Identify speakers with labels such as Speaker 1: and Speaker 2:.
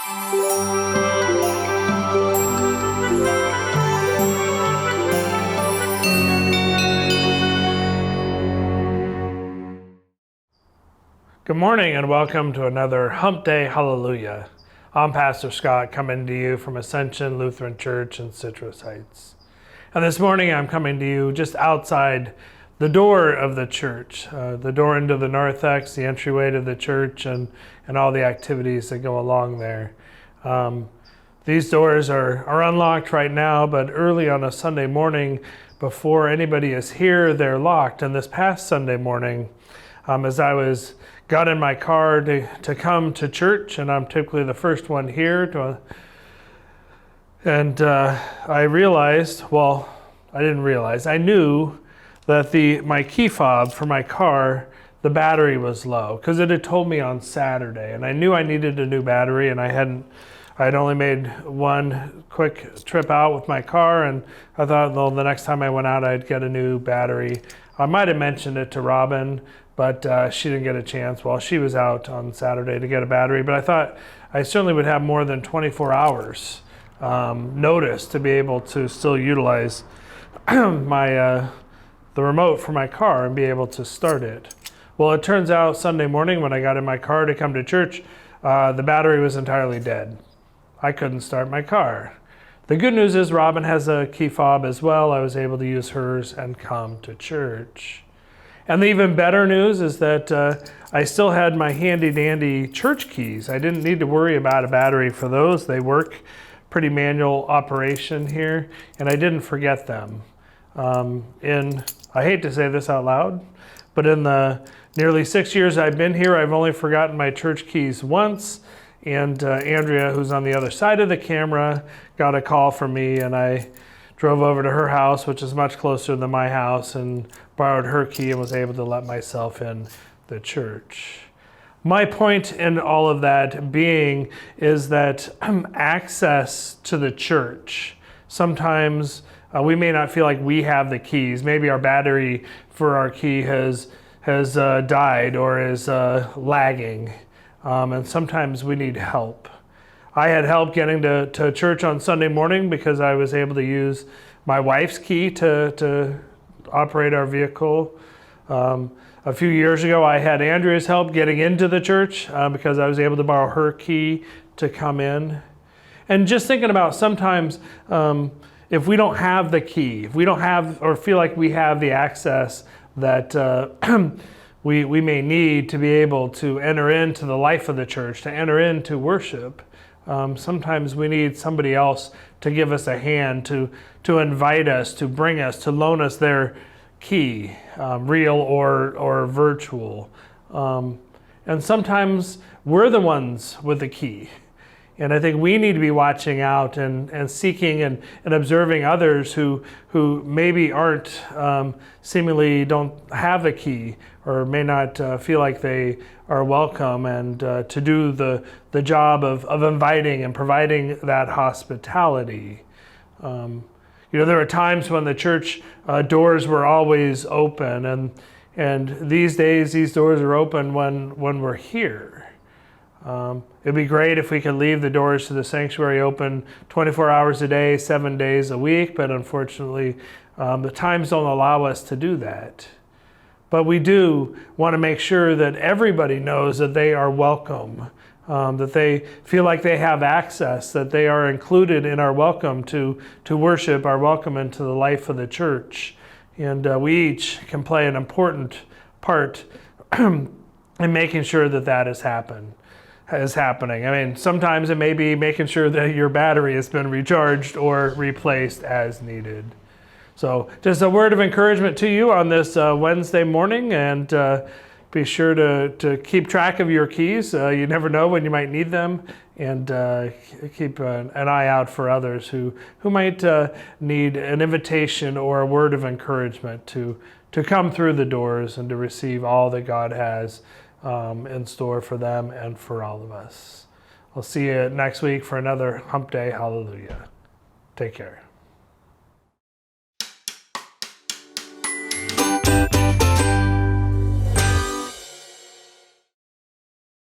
Speaker 1: Good morning and welcome to another Hump Day Hallelujah. I'm Pastor Scott coming to you from Ascension Lutheran Church in Citrus Heights. And this morning I'm coming to you just outside the door of the church, the door into the narthex, the entryway to the church, and all the activities that go along there. These doors are unlocked right now, but early on a Sunday morning, before anybody is here, they're locked. And this past Sunday morning, as I got in my car to come to church, and I'm typically the first one here, I realized, I knew that my key fob for my car, the battery was low, because it had told me on Saturday, and I knew I needed a new battery, and I'd only made one quick trip out with my car, and I thought, well, the next time I went out, I'd get a new battery. I might have mentioned it to Robin, but she didn't get a chance while she was out on Saturday to get a battery. But I thought I certainly would have more than 24 hours notice to be able to still utilize the remote for my car and be able to start it. Well, it turns out Sunday morning when I got in my car to come to church, the battery was entirely dead. I couldn't start my car. The good news is Robin has a key fob as well. I was able to use hers and come to church. And the even better news is that I still had my handy dandy church keys. I didn't need to worry about a battery for those. They work pretty manual operation here, and I didn't forget them. I hate to say this out loud, but in the nearly 6 years I've been here, I've only forgotten my church keys once. And Andrea, who's on the other side of the camera, got a call from me, and I drove over to her house, which is much closer than my house, and borrowed her key and was able to let myself in the church. My point in all of that being is that access to the church, sometimes we may not feel like we have the keys. Maybe our battery for our key has died or is lagging. And sometimes we need help. I had help getting to church on Sunday morning because I was able to use my wife's key to operate our vehicle. A few years ago, I had Andrea's help getting into the church because I was able to borrow her key to come in. And just thinking about sometimes if we don't have the key, if we don't have or feel like we have the access that we may need to be able to enter into the life of the church, to enter into worship. Sometimes we need somebody else to give us a hand, to invite us, to bring us, to loan us their key, real or virtual. And sometimes we're the ones with the key. And I think we need to be watching out and seeking and observing others who maybe aren't, seemingly don't have a key or may not feel like they are welcome, and to do the job of inviting and providing that hospitality. There were times when the church doors were always open, and these days these doors are open when we're here. It'd be great if we could leave the doors to the sanctuary open 24 hours a day, 7 days a week, but unfortunately, the times don't allow us to do that. But we do want to make sure that everybody knows that they are welcome, that they feel like they have access, that they are included in our welcome to worship, our welcome into the life of the church. And we each can play an important part in making sure that is happening. I mean, sometimes it may be making sure that your battery has been recharged or replaced as needed. So just a word of encouragement to you on this Wednesday morning, and be sure to keep track of your keys. You never know when you might need them, and keep an eye out for others who might need an invitation or a word of encouragement to come through the doors and to receive all that God has in store for them and for all of us. I'll see you next week for another Hump Day Hallelujah. Take care.